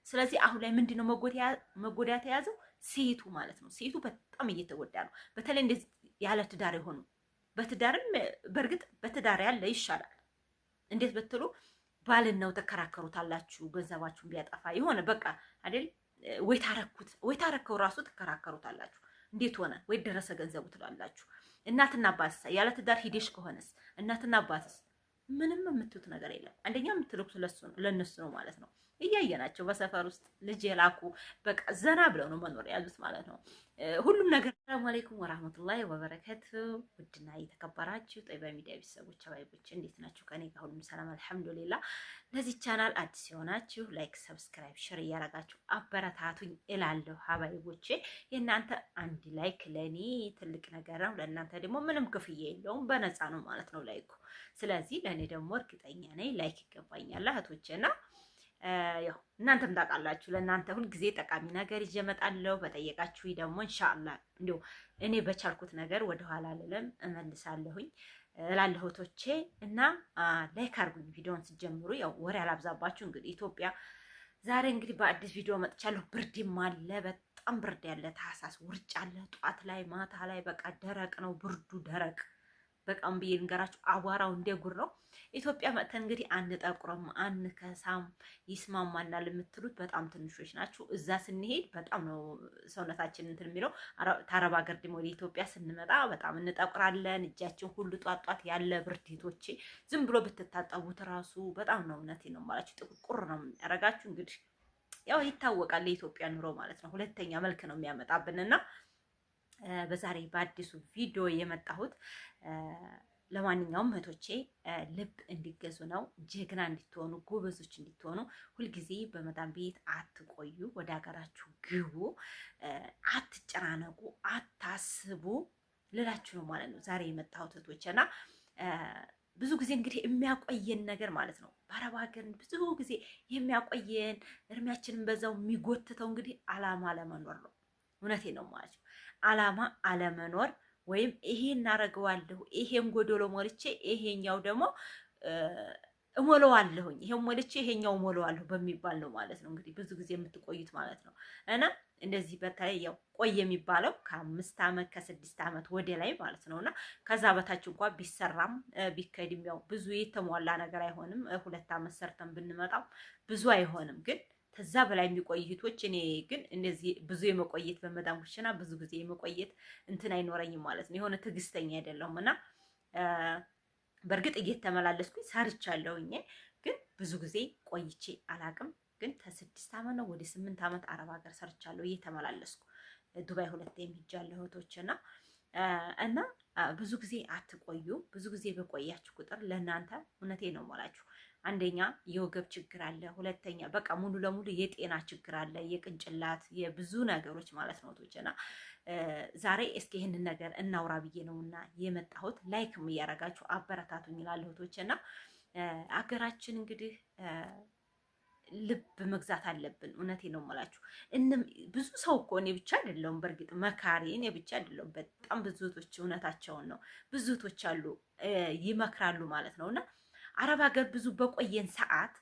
ስለዚህ አሁን ላይ ምንድነው መጎዳት የያዘው ሴቱ ማለት ነው። ሴቱ በጣም እየተጎዳ ነው። በተለይ እንደዚህ ያለ ትዳር የሆኑ በትዳርም በእርግጥ በትዳር ያለ ይሻላል። እንዴት በትሉ ባልን ነው ተከራከሩታላችሁ። ገንዘባችሁን ቢያጠፋ የሆነ በቃ አይደል ወይ ታረከው ራሱ ተከራከሩታላችሁ። እንዴት ሆነ ወይ ደረሰ ገንዘቡ ትላላችሁ። እናትና አባትስ ያለ ትዳር ሂደሽ ከሆነስ እናትና አባትስ ምንም የምትሉት ነገር የለም። አንደኛ የምትልኩት ለነሱ ነው ማለት ነው። እያየናቸው በሰፈር ውስጥ ልጅ የላኩ በቃ ዘና ብለው ነው መኖር ያሉት ማለት ነው። ሁሉም ነገር። ሰላም አለይኩም ወራህመቱላሂ ወበረከቱ። ውድና የተከበራችሁ ጠይባ ሚዲያ ቤተሰቦች አባይቦች እንዴት ናችሁ? ከኔ ጋር ሁሉም ሰላም አልሐምዱሊላህ። ለዚህ ቻናል አዲስ የሆናችሁ ላይክ፣ ሰብስክራይብ፣ ሼር እያረጋችሁ አበረታቱኝ እላለሁ። አባይቦቼ የእናንተ አንድ ላይክ ለኔ ትልቅ ነገር ነው፣ ለእናንተ ደግሞ ምንም ክፍያ የለውም፣ በነፃ ነው ማለት ነው ላይኩ። ስለዚህ ለኔ ደግሞ እርግጠኛ ነኝ ላይክ ይገባኛል እህቶቼና ያው እናንተም ታውቃላችሁ ለእናንተ ሁል ጊዜ ጠቃሚ ነገር ይዤ እመጣለሁ። በጠየቃችሁ ደግሞ ኢንሻአላህ እንዲሁ እኔ በቻልኩት ነገር ወደኋላ አልልም እመልሳለሁኝ እላለሁ እህቶቼ እና ላይክ አድርጉኝ። ቪዲዮውን ስትጀምሩ ያው ወሬ አላብዛባችሁ። እንግዲህ ኢትዮጵያ ዛሬ እንግዲህ በአዲስ ቪዲዮ መጥቻለሁ። ብርድም አለ፣ በጣም ብርድ ያለ ታህሳስ ውርጭ አለ። ጧት ላይ ማታ ላይ በቃ ደረቅ ነው ብርዱ ደረቅ በቃም ብዬ ልንገራችሁ አቧራው እንደ ጉር ነው። ኢትዮጵያ መጥተን እንግዲህ አንጠቁርም አንከሳም ይስማማናል የምትሉት በጣም ትንሾች ናችሁ። እዛ ስንሄድ በጣም ነው ሰውነታችን እንትን የሚለው። ታረብ ሀገር ደግሞ ወደ ኢትዮጵያ ስንመጣ በጣም እንጠቁራለን። እጃችን ሁሉ ጧጧት ያለ ብርዴቶቼ ዝም ብሎ ብትታጠቡት ራሱ በጣም ነው እውነቴን ነው የማላችሁ ጥቁር ነው ያረጋችሁ። እንግዲህ ያው ይታወቃል የኢትዮጵያ ኑሮ ማለት ነው። ሁለተኛ መልክ ነው የሚያመጣብንና በዛሬ በአዲሱ ቪዲዮ የመጣሁት ለማንኛውም እህቶቼ ልብ እንዲገዙ ነው። ጀግና እንድትሆኑ ጎበዞች እንድትሆኑ ሁልጊዜ በመዳም ቤት አትቆዩ፣ ወደ ሀገራችሁ ግቡ፣ አትጨናነቁ፣ አታስቡ ልላችሁ ነው ማለት ነው ዛሬ የመጣሁት እህቶቼና ብዙ ጊዜ እንግዲህ የሚያቆየን ነገር ማለት ነው በአረብ ሀገር ብዙ ጊዜ የሚያቆየን እድሜያችንን በዛው የሚጎትተው እንግዲህ አላማ ለመኖር ነው። እውነቴን ነው ማለት ነው። አላማ አለመኖር ወይም ይሄ እናደርገዋለሁ ይሄን ጎዶሎ ሞልቼ ይሄኛው ደግሞ እሞላዋለሁኝ ይሄን ሞልቼ ይሄኛው እሞላዋለሁ በሚባል ነው ማለት ነው እንግዲህ ብዙ ጊዜ የምትቆዩት ማለት ነው። እና እንደዚህ በተለይ ያው ቆይ የሚባለው ከ5 ዓመት ከ6 ዓመት ወደ ላይ ማለት ነውና ከዛ በታች እንኳን ቢሰራም ቢከድም ያው ብዙ የተሟላ ነገር አይሆንም። 2 ዓመት ሰርተን ብንመጣው ብዙ አይሆንም ግን ከዛ በላይ የሚቆይቶች እኔ ግን እንደዚህ ብዙ የመቆየት በመዳም ኩሽና ብዙ ጊዜ የመቆየት እንትን አይኖረኝም ማለት ነው። የሆነ ትዕግስተኛ አይደለሁም እና በእርግጥ እየተመላለስኩኝ ሰርቻለሁኝ ግን ብዙ ጊዜ ቆይቼ አላቅም። ግን ከ6 ዓመት ነው ወደ 8 ዓመት አረብ ሀገር ሰርቻለሁ እየተመላለስኩ ዱባይ 2 የሚጃለሁ እህቶችና እና ብዙ ጊዜ አትቆዩ። ብዙ ጊዜ በቆያችሁ ቁጥር ለእናንተ እውነቴ ነው የምላችሁ አንደኛ የወገብ ችግር አለ፣ ሁለተኛ በቃ ሙሉ ለሙሉ የጤና ችግር አለ፣ የቅንጭላት የብዙ ነገሮች ማለት ነው እህቶችና ዛሬ እስኪ ይሄንን ነገር እናውራ ብዬ ነውና የመጣሁት። ላይክም እያረጋችሁ አበረታቱኝ እላለሁ እህቶችና አገራችን እንግዲህ ልብ መግዛት አለብን። እውነቴ ነው የምላችሁ ብዙ ሰው እኮ እኔ ብቻ አይደለሁም፣ በእርግጥ መካሪ እኔ ብቻ አይደለሁም። በጣም ብዙ እህቶች እውነታቸውን ነው ብዙ እህቶች አሉ ይመክራሉ ማለት ነውና አረብ ሀገር ብዙ በቆየን ሰዓት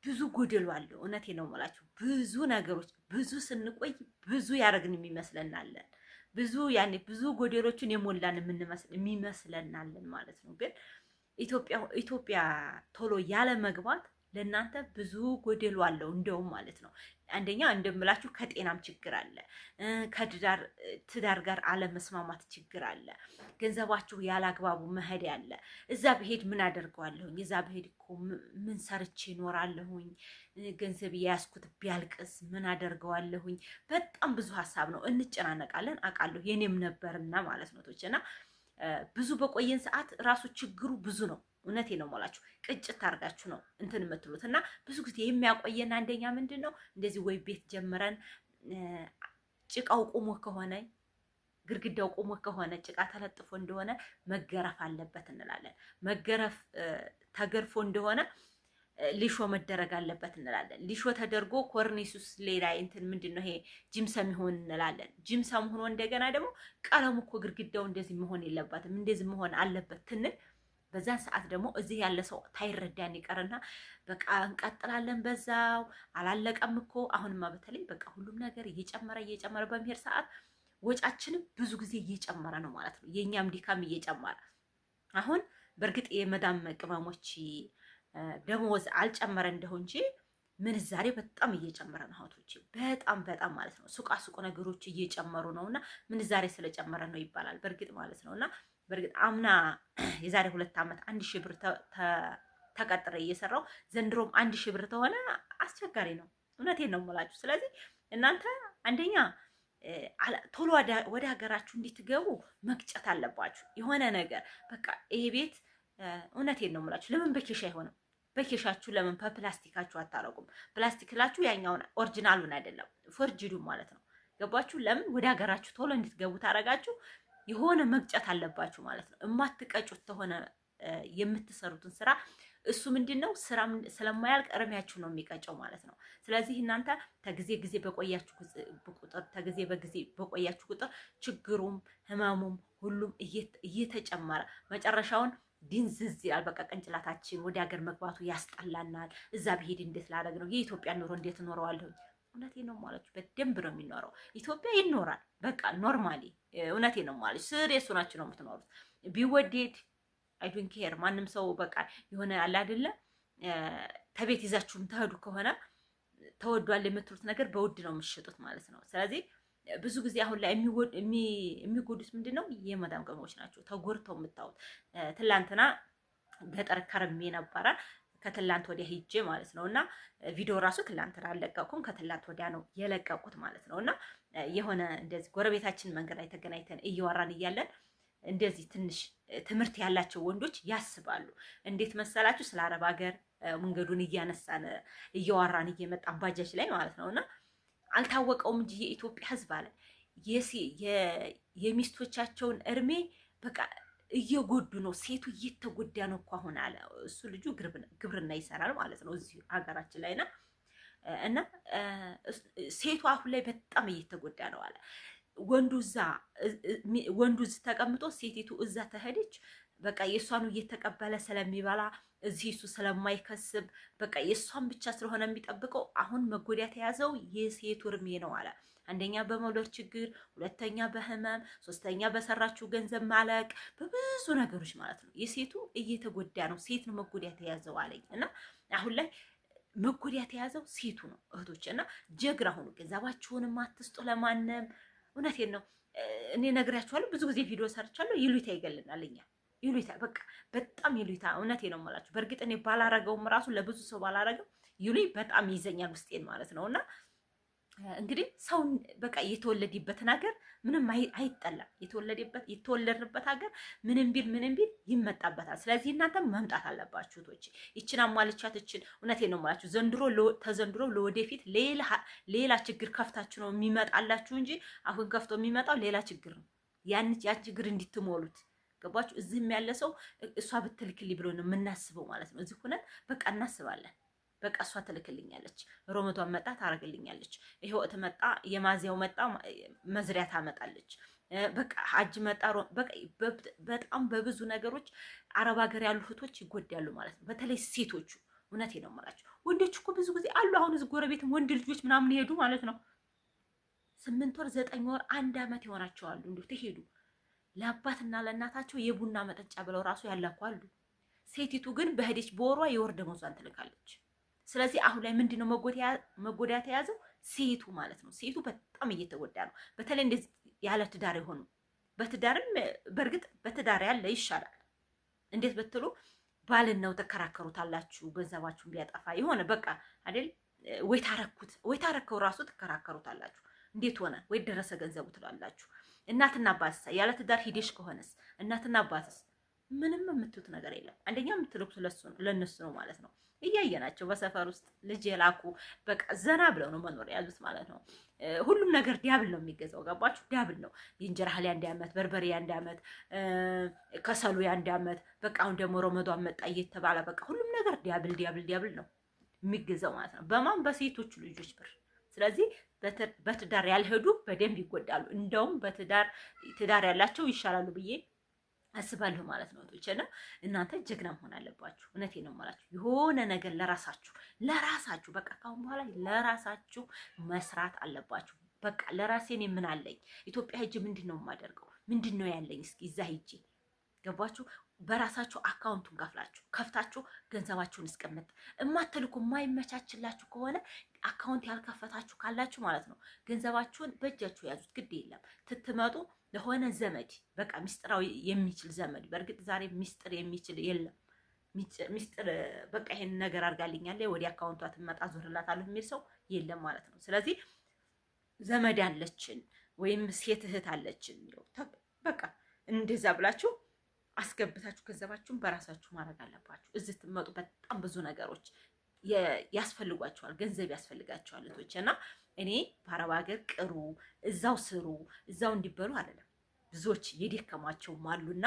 ብዙ ጎደሎ አለው። እውነቴ ነው የምላችሁ ብዙ ነገሮች ብዙ ስንቆይ ብዙ ያደረግን የሚመስለናለን ብዙ ያኔ ብዙ ጎደሎችን የሞላን የሚመስለናለን ማለት ነው። ግን ኢትዮጵያ ቶሎ ያለ መግባት ለእናንተ ብዙ ጎደሎ አለው እንደውም ማለት ነው። አንደኛ እንደምላችሁ ከጤናም ችግር አለ፣ ከትዳር ጋር አለመስማማት ችግር አለ፣ ገንዘባችሁ ያላግባቡ መሄድ ያለ። እዛ ብሄድ ምን አደርገዋለሁኝ? እዛ ብሄድ እኮ ምን ሰርቼ እኖራለሁኝ? ገንዘብ የያዝኩት ቢያልቅስ ምን አደርገዋለሁኝ? በጣም ብዙ ሀሳብ ነው፣ እንጨናነቃለን። አውቃለሁ የኔም ነበርና ማለት ነው ቶችና ብዙ በቆየን ሰዓት ራሱ ችግሩ ብዙ ነው። እውነቴ ነው የምላችሁ ቅጭት አድርጋችሁ ነው እንትን የምትሉት እና ብዙ ጊዜ የሚያቆየን አንደኛ ምንድን ነው እንደዚህ ወይ ቤት ጀምረን ጭቃው ቆሞ ከሆነ ግድግዳው ቆሞ ከሆነ ጭቃ ተለጥፎ እንደሆነ መገረፍ አለበት እንላለን። መገረፍ ተገርፎ እንደሆነ ሊሾ መደረግ አለበት እንላለን። ሊሾ ተደርጎ ኮርኒሱስ ሌላ እንትን ምንድነው ይሄ ጂምሰም ይሆን እንላለን። ጂምሰም ሆኖ እንደገና ደግሞ ቀለሙ እኮ ግድግዳው እንደዚህ መሆን የለበትም እንደዚህ መሆን አለበት ትንል በዛን ሰዓት ደግሞ እዚህ ያለ ሰው ታይረዳን ይቀርና በቃ እንቀጥላለን በዛው አላለቀም እኮ አሁንማ በተለይ በቃ ሁሉም ነገር እየጨመረ በሚሄድ ሰዓት ወጫችንም ብዙ ጊዜ እየጨመረ ነው ማለት ነው። የኛም ድካም እየጨመረ አሁን በእርግጥ የመዳም ቅመሞች ደሞዝ አልጨመረ እንደሆን እንጂ ምንዛሬ በጣም እየጨመረ ነው እህቶቼ፣ በጣም ማለት ነው። ሱቃ ነገሮች እየጨመሩ ነውና ምንዛሬ ስለጨመረ ነው ይባላል በእርግጥ ማለት ነውና በእርግጥ አምና የዛሬ 2 ዓመት 1000 ብር ተቀጥረ እየሰራው ዘንድሮም 1000 ብር ተሆነ አስቸጋሪ ነው። እውነቴን ነው የምላችሁ። ስለዚህ እናንተ አንደኛ ቶሎ ወደ ሀገራችሁ እንድትገቡ መቅጨት አለባችሁ። የሆነ ነገር በቃ ይሄ ቤት እውነቴን ነው የምላችሁ። ለምን በኬሻ አይሆንም? በኬሻችሁ ለምን በፕላስቲካችሁ አታረቁም? ፕላስቲክላችሁ ያኛውን ኦሪጂናሉን አይደለም ፎርጅዱ ማለት ነው። ገባችሁ? ለምን ወደ ሀገራችሁ ቶሎ እንድትገቡ ታረጋችሁ? የሆነ መቅጨት አለባችሁ ማለት ነው። እማትቀጩት ተሆነ የምትሰሩትን ስራ እሱ ምንድነው ስራ ስለማያልቅ እርሚያችሁ ነው የሚቀጨው ማለት ነው። ስለዚህ እናንተ ተጊዜ በቆያችሁ ቁጥር ችግሩም ህመሙም ሁሉም እየተጨመረ መጨረሻውን ድንዝዝ ይላል። በቃ ቅንጭላታችን ወደ ሀገር መግባቱ ያስጠላናል። እዛ ብሄድ እንዴት ላደርግ ነው? የኢትዮጵያ ኑሮ እንዴት እኖረዋለሁ? እውነቴን ነው ማለት በደንብ ነው የሚኖረው። ኢትዮጵያ ይኖራል በቃ ኖርማሊ። እውነቴን ነው ማለት ስሬሱ ናችሁ ነው የምትኖሩት። ቢወደድ አይ ዶንት ኬር ማንም ሰው በቃ የሆነ አለ አይደለ ተቤት ይዛችሁም ተሄዱ ከሆነ ተወዷል የምትሉት ነገር በውድ ነው የምትሸጡት ማለት ነው። ስለዚህ ብዙ ጊዜ አሁን ላይ የሚጎዱት ምንድነው? የመዳም ቅመሞች ናቸው ተጎድተው የምታዩት። ትላንትና ገጠር ከርሜ ነበረ ከትላንት ወዲያ ሂጄ ማለት ነውና ቪዲዮ ራሱ ትላንትና አልለቀቁም፣ ከትላንት ወዲያ ነው የለቀቁት ማለት ነውና የሆነ እንደዚህ ጎረቤታችን መንገድ ላይ ተገናኝተን እያወራን እያለን እንደዚህ ትንሽ ትምህርት ያላቸው ወንዶች ያስባሉ። እንዴት መሰላችሁ? ስለ አረብ ሀገር መንገዱን እያነሳን እያወራን እየመጣን ባጃጅ ላይ ማለት ነውና አልታወቀውም እንጂ የኢትዮጵያ ሕዝብ አለ የሚስቶቻቸውን እርሜ በቃ እየጎዱ ነው። ሴቱ እየተጎዳ ነው እኮ አሁን አለ እሱ። ልጁ ግብርና ይሰራል ማለት ነው እዚህ ሀገራችን ላይ እና ሴቱ አሁን ላይ በጣም እየተጎዳ ነው አለ። ወንዱ እዚህ ተቀምጦ ሴቲቱ እዛ ተሄደች። በቃ የእሷኑ እየተቀበለ ስለሚበላ እዚህ እሱ ስለማይከስብ በቃ የእሷን ብቻ ስለሆነ የሚጠብቀው አሁን መጎዳት የያዘው የሴቱ እርሜ ነው አለ። አንደኛ በመውለድ ችግር፣ ሁለተኛ በህመም፣ ሶስተኛ በሰራችው ገንዘብ ማለቅ፣ በብዙ ነገሮች ማለት ነው የሴቱ እየተጎዳ ነው። ሴት ነው መጎዳት የያዘው አለኝ እና አሁን ላይ መጎዳት የያዘው ሴቱ ነው እህቶች። እና ጀግራ ሁኑ፣ ገንዘባችሁንም አትስጡ ለማንም። እውነቴን ነው እኔ ነግራችኋለሁ። ብዙ ጊዜ ቪዲዮ ሰርቻለሁ። ይሉኝታ ይገለናል እኛ ይሉኝታ በቃ በጣም ይሉኝታ። እውነቴን ነው የምላችሁ። በእርግጥ እኔ ባላረገውም ራሱ ለብዙ ሰው ባላረገው ይሉኝ በጣም ይዘኛል ውስጤን ማለት ነውና እንግዲህ ሰው በቃ የተወለደበትን ሀገር ምንም አይጠላም። የተወለድንበት ሀገር ምንም ቢል ይመጣበታል። ስለዚህ እናንተ መምጣት አለባችሁ እህቶቼ። ይችን አሟልቻት ይችን እውነቴን ነው የምላችሁ። ተዘንድሮ ለወደፊት ሌላ ችግር ከፍታችሁ ነው የሚመጣላችሁ እንጂ አሁን ከፍቶ የሚመጣው ሌላ ችግር ነው። ያን ችግር እንድትሞሉት ገባችሁ? እዚህም ያለ ሰው እሷ ብትልክልኝ ብሎ ነው የምናስበው ማለት ነው። እዚህ ሆነን በቃ እናስባለን። በቃ እሷ ትልክልኛለች፣ ሮመቷን መጣ ታረግልኛለች፣ ይሄው መጣ የማዚያው መጣ መዝሪያ ታመጣለች፣ በቃ ሀጅ መጣ በቃ በጣም በብዙ ነገሮች አረብ ሀገር ያሉ እህቶች ይጎዳሉ ማለት ነው። በተለይ ሴቶቹ እውነቴን ነው የምላቸው። ወንዶች እኮ ብዙ ጊዜ አሉ። አሁን እዚህ ጎረቤትም ወንድ ልጆች ምናምን ይሄዱ ማለት ነው 8 ወር 9 ወር 1 ዓመት ይሆናቸዋል። እንዴት ትሄዱ ለአባትና ለእናታቸው የቡና መጠጫ ብለው ራሱ ያላኳሉ። ሴቲቱ ግን በሄደች በወሯ የወር ደመወዟን ትልካለች። ስለዚህ አሁን ላይ ምንድነው መጎዳት የያዘው? ሴቱ ማለት ነው። ሴቱ በጣም እየተጎዳ ነው። በተለይ እንደዚህ ያለ ትዳር የሆኑ በትዳርም በእርግጥ በትዳር ያለ ይሻላል። እንዴት ብትሉ ባልን ነው ተከራከሩታላችሁ። ገንዘባችሁን ቢያጠፋ የሆነ በቃ አይደል ወይ ታረከው ራሱ ተከራከሩታላችሁ። እንዴት ሆነ ወይ ደረሰ ገንዘቡ ትላላችሁ። እናትና አባትስ ያለ ትዳር ሂደሽ ከሆነስ እናትና አባትስ ምንም የምትሉት ነገር የለም። አንደኛ የምትልኩት ለነሱ ነው ማለት ነው። እያየናቸው በሰፈር ውስጥ ልጅ የላኩ በቃ ዘና ብለው ነው መኖር ያሉት ማለት ነው። ሁሉም ነገር ዲያብል ነው የሚገዛው። ገባችሁ? ዲያብል ነው። የእንጀራ እህል አንድ ዓመት፣ በርበሬ አንድ ዓመት፣ ከሰሉ አንድ ዓመት። በቃ አሁን ደግሞ ረመዷን መጣ እየተባለ በቃ ሁሉም ነገር ዲያብል ነው የሚገዛው ማለት ነው። በማን? በሴቶቹ ልጆች ብር። ስለዚህ በትዳር ያልሄዱ በደንብ ይጎዳሉ። እንደውም ትዳር ያላቸው ይሻላሉ ብዬ አስባለሁ ማለት ነው። እህቶቼና እናንተ ጀግና መሆን አለባችሁ። እውነቴን ነው የምላችሁ። የሆነ ነገር ለራሳችሁ በቃ ካሁን በኋላ ለራሳችሁ መስራት አለባችሁ። በቃ ለራሴ እኔ ምን አለኝ? ኢትዮጵያ ሂጅ ምንድን ነው የማደርገው? ምንድን ነው ያለኝ? እስኪ እዛ ሂጅ ገባችሁ? በራሳችሁ አካውንቱን ከፍታችሁ ገንዘባችሁን እስቀምጥ። እማትልኩ የማይመቻችላችሁ ከሆነ አካውንት ያልከፈታችሁ ካላችሁ ማለት ነው ገንዘባችሁን በእጃችሁ ያዙት። ግድ የለም ትትመጡ ለሆነ ዘመድ በቃ ሚስጥራዊ የሚችል ዘመድ። በእርግጥ ዛሬ ሚስጥር የሚችል የለም። ሚስጥር በቃ ይሄን ነገር አድርጋልኛለ ወዲያ አካውንቷ ትመጣ ዞርላታለሁ የሚል ሰው የለም ማለት ነው። ስለዚህ ዘመድ አለችን ወይም ሴት እህት አለችን በቃ እንደዛ ብላችሁ አስገብታችሁ ገንዘባችሁን በራሳችሁ ማድረግ አለባችሁ። እዚህ ትመጡ በጣም ብዙ ነገሮች ያስፈልጓቸዋል፣ ገንዘብ ያስፈልጋቸዋል እህቶቼ። እና እኔ በአረብ ሀገር ቅሩ፣ እዛው ስሩ፣ እዛው እንዲበሉ አይደለም። ብዙዎች የደከማቸውም አሉና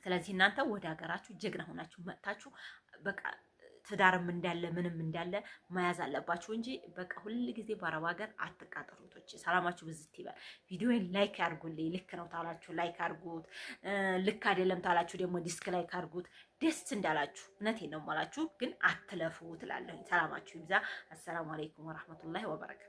ስለዚህ እናንተ ወደ ሀገራችሁ ጀግና ሆናችሁ መጥታችሁ በቃ ትዳርም እንዳለ ምንም እንዳለ መያዝ አለባችሁ እንጂ በቃ ሁል ጊዜ በአረብ ሀገር አትቃጠሩ። ሰላማችሁ ብዝት ይበል። ቪዲዮን ላይክ አድርጉልኝ። ልክ ነው ታላችሁ ላይክ አድርጉት፣ ልክ አይደለም ታላችሁ ደግሞ ዲስክ ላይክ አድርጉት። ደስ እንዳላችሁ እውነቴን ነው የማላችሁ፣ ግን አትለፉ ትላለሁ። ሰላማችሁ ይብዛ። አሰላሙ አለይኩም ወራህመቱላሂ ወበረካቱ።